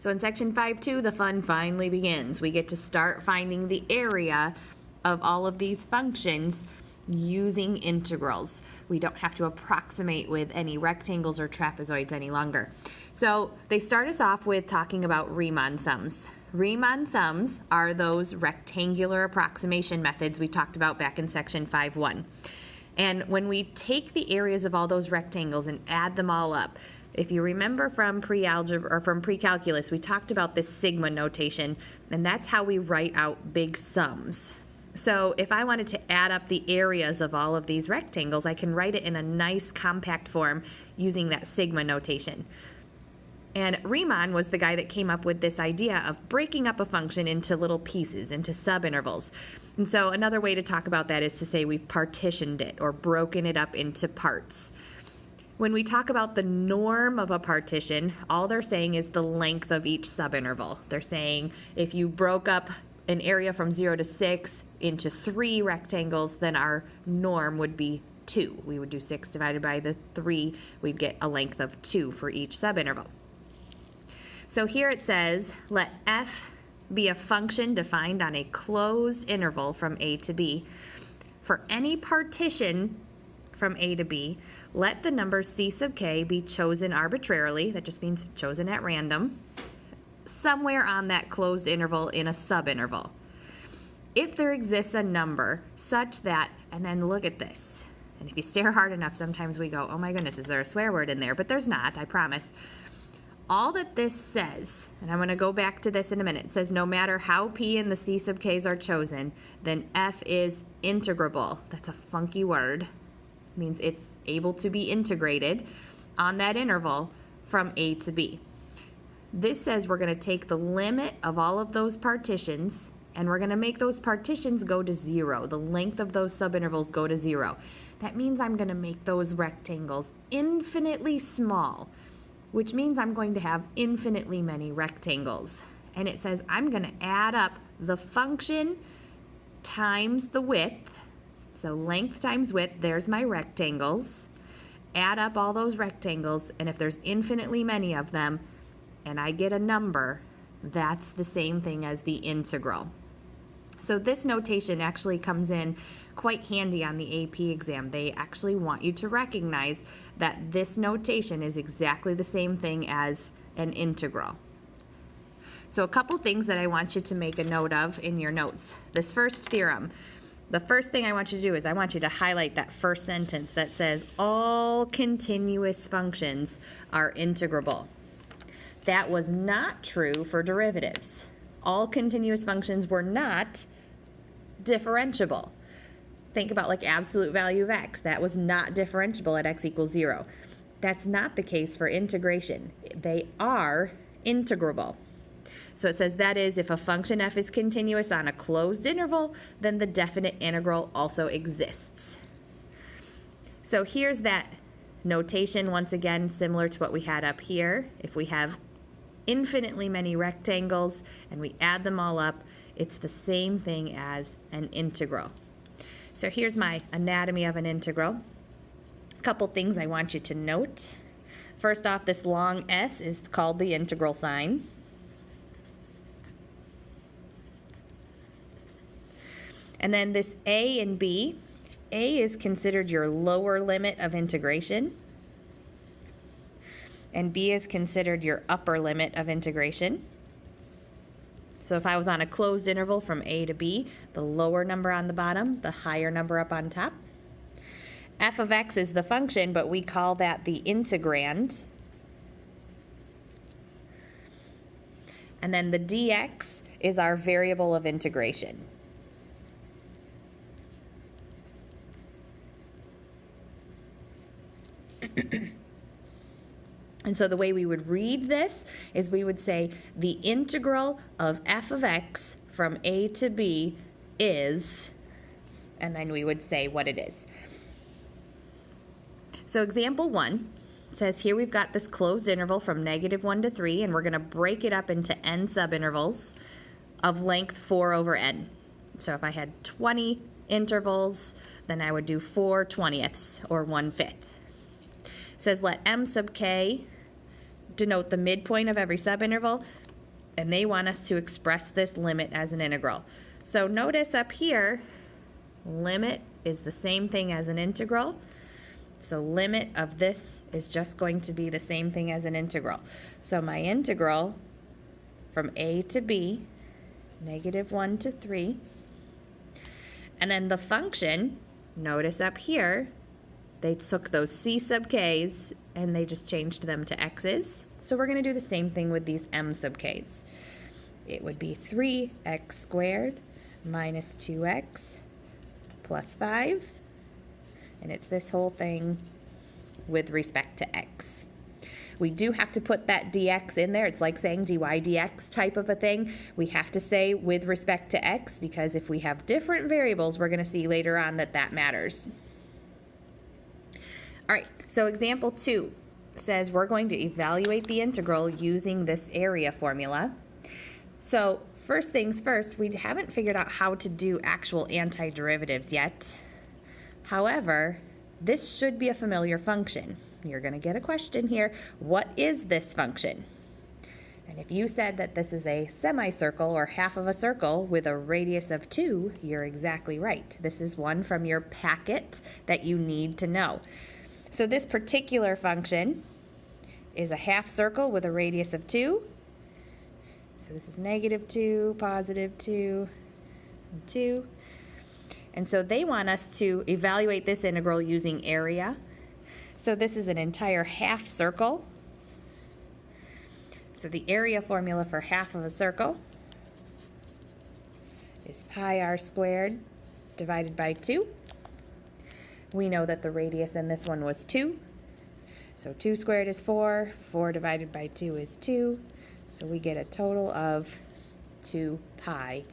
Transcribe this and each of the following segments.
So in section 5.2, the fun finally begins. We get to start finding the area of all of these functions using integrals. We don't have to approximate with any rectangles or trapezoids any longer. So they start us off with talking about Riemann sums. Riemann sums are those rectangular approximation methods we talked about back in section 5.1. And when we take the areas of all those rectangles and add them all up, if you remember from pre-algebra or from pre-calculus, we talked about this sigma notation, and that's how we write out big sums. So if I wanted to add up the areas of all of these rectangles, I can write it in a nice compact form using that sigma notation. And Riemann was the guy that came up with this idea of breaking up a function into little pieces, into subintervals. And so another way to talk about that is to say we've partitioned it or broken it up into parts. When we talk about the norm of a partition, all they're saying is the length of each subinterval. They're saying if you broke up an area from 0 to 6 into 3 rectangles, then our norm would be 2. We would do 6 divided by the 3. We'd get a length of 2 for each subinterval. So here it says, let f be a function defined on a closed interval from a to b. For any partition from a to b, let the number c sub k be chosen arbitrarily, that just means chosen at random, somewhere on that closed interval in a subinterval. If there exists a number such that, and then look at this, and if you stare hard enough, sometimes we go, oh my goodness, is there a swear word in there? But there's not, I promise. All that this says, and I'm going to go back to this in a minute, it says no matter how p and the c sub k's are chosen, then f is integrable. That's a funky word. It means it's able to be integrated on that interval from a to b. This says we're going to take the limit of all of those partitions and we're going to make those partitions go to 0. The length of those subintervals go to 0. That means I'm going to make those rectangles infinitely small, which means I'm going to have infinitely many rectangles. And it says I'm going to add up the function times the width. So length times width, there's my rectangles. Add up all those rectangles, and if there's infinitely many of them, and I get a number, that's the same thing as the integral. So this notation actually comes in quite handy on the AP exam. They actually want you to recognize that this notation is exactly the same thing as an integral. So a couple things that I want you to make a note of in your notes. This first theorem. The first thing I want you to do is I want you to highlight that first sentence that says all continuous functions are integrable. That was not true for derivatives. All continuous functions were not differentiable. Think about like absolute value of x. That was not differentiable at x equals 0. That's not the case for integration. They are integrable. So it says that is if a function f is continuous on a closed interval, then the definite integral also exists. So here's that notation once again, similar to what we had up here. If we have infinitely many rectangles and we add them all up, it's the same thing as an integral. So here's my anatomy of an integral. A couple things I want you to note. First off, this long s is called the integral sign. And then this a and b, a is considered your lower limit of integration, and b is considered your upper limit of integration. So if I was on a closed interval from a to b, the lower number on the bottom, the higher number up on top. F of x is the function, but we call that the integrand. And then the dx is our variable of integration. And so the way we would read this is we would say the integral of f of x from a to b is, and then we would say what it is. So example 1 says here we've got this closed interval from -1 to 3, and we're going to break it up into n subintervals of length 4 over n. So if I had 20 intervals, then I would do 4 20ths, or 1/5. It says let m sub k denote the midpoint of every subinterval. and they want us to express this limit as an integral. So notice up here, limit is the same thing as an integral. So limit of this is just going to be the same thing as an integral. So my integral from a to b, -1 to 3, and then the function, notice up here, they took those c sub k's and they just changed them to x's. So we're going to do the same thing with these m sub k's. It would be 3x squared minus 2x plus 5, and it's this whole thing with respect to x. We do have to put that dx in there. It's like saying dy dx type of a thing. We have to say with respect to x, because if we have different variables, we're going to see later on that that matters. All right, so example 2 says we're going to evaluate the integral using this area formula. So first things first, we haven't figured out how to do actual antiderivatives yet. However, this should be a familiar function. You're going to get a question here. What is this function? And if you said that this is a semicircle or half of a circle with a radius of 2, you're exactly right. This is one from your packet that you need to know. So this particular function is a half circle with a radius of 2. So this is -2, +2, and 2. And so they want us to evaluate this integral using area. So this is an entire half circle. So the area formula for half of a circle is pi r squared divided by 2. We know that the radius in this one was 2. So 2 squared is 4. 4 divided by 2 is 2. So we get a total of 2 pi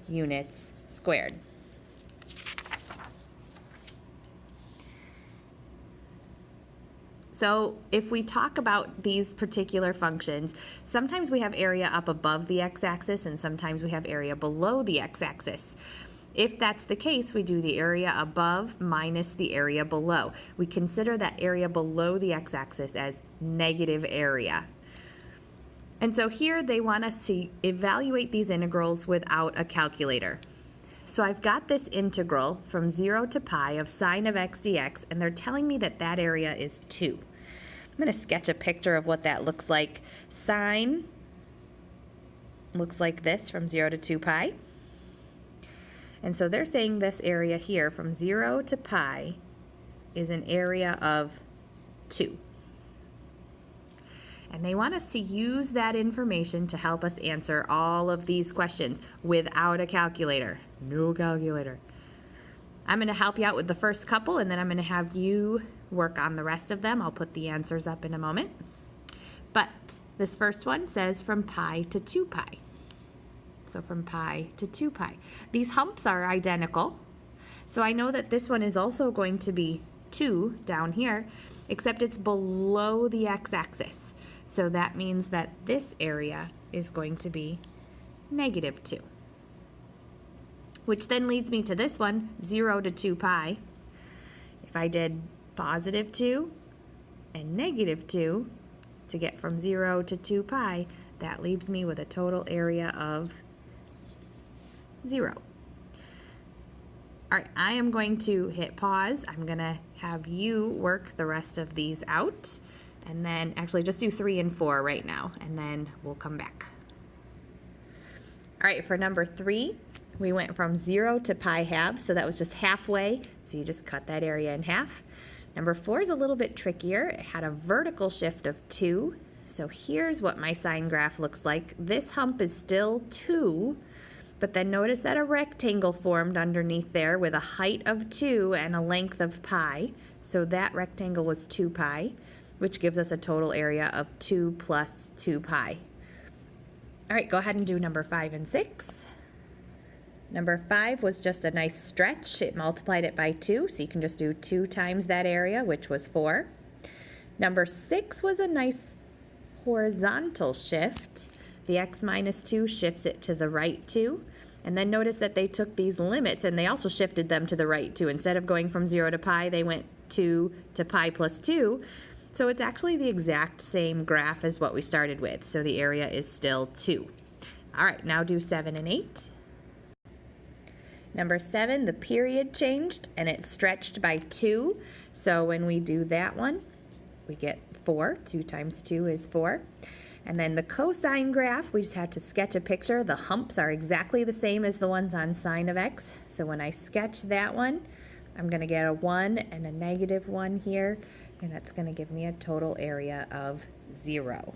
units squared. So if we talk about these particular functions, sometimes we have area up above the x-axis and sometimes we have area below the x-axis. If that's the case, we do the area above minus the area below. We consider that area below the x-axis as negative area. And so here they want us to evaluate these integrals without a calculator. So I've got this integral from 0 to pi of sine of x dx, and they're telling me that that area is 2. I'm going to sketch a picture of what that looks like. Sine looks like this from 0 to 2 pi. And so they're saying this area here from 0 to pi is an area of 2. And they want us to use that information to help us answer all of these questions without a calculator. No calculator. I'm going to help you out with the first couple, and then I'm going to have you work on the rest of them. I'll put the answers up in a moment. But this first one says from pi to 2 pi. So from pi to 2 pi. These humps are identical. So I know that this one is also going to be 2 down here, except it's below the x-axis. So that means that this area is going to be -2. Which then leads me to this one, 0 to 2 pi. If I did +2 and -2 to get from 0 to 2 pi, that leaves me with a total area of 0. All right, I am going to hit pause. I'm going to have you work the rest of these out. And then actually just do 3 and 4 right now, and then we'll come back. All right, for number 3, we went from 0 to pi halves, so that was just halfway. So you just cut that area in half. Number 4 is a little bit trickier. It had a vertical shift of 2. So here's what my sine graph looks like. This hump is still 2, but then notice that a rectangle formed underneath there with a height of 2 and a length of pi. So that rectangle was 2 pi. Which gives us a total area of 2 plus 2 pi. All right, go ahead and do number 5 and 6. Number 5 was just a nice stretch. It multiplied it by 2, so you can just do 2 times that area, which was 4. Number 6 was a nice horizontal shift. The x minus 2 shifts it to the right 2. And then notice that they took these limits and they also shifted them to the right 2. Instead of going from 0 to pi, they went 2 to pi plus 2. So it's actually the exact same graph as what we started with, so the area is still 2. All right, now do 7 and 8. Number 7, the period changed and it's stretched by 2. So when we do that one, we get 4. 2 times 2 is 4. And then the cosine graph, we just had to sketch a picture. The humps are exactly the same as the ones on sine of x. So when I sketch that one, I'm going to get a 1 and a -1 here, and that's going to give me a total area of 0.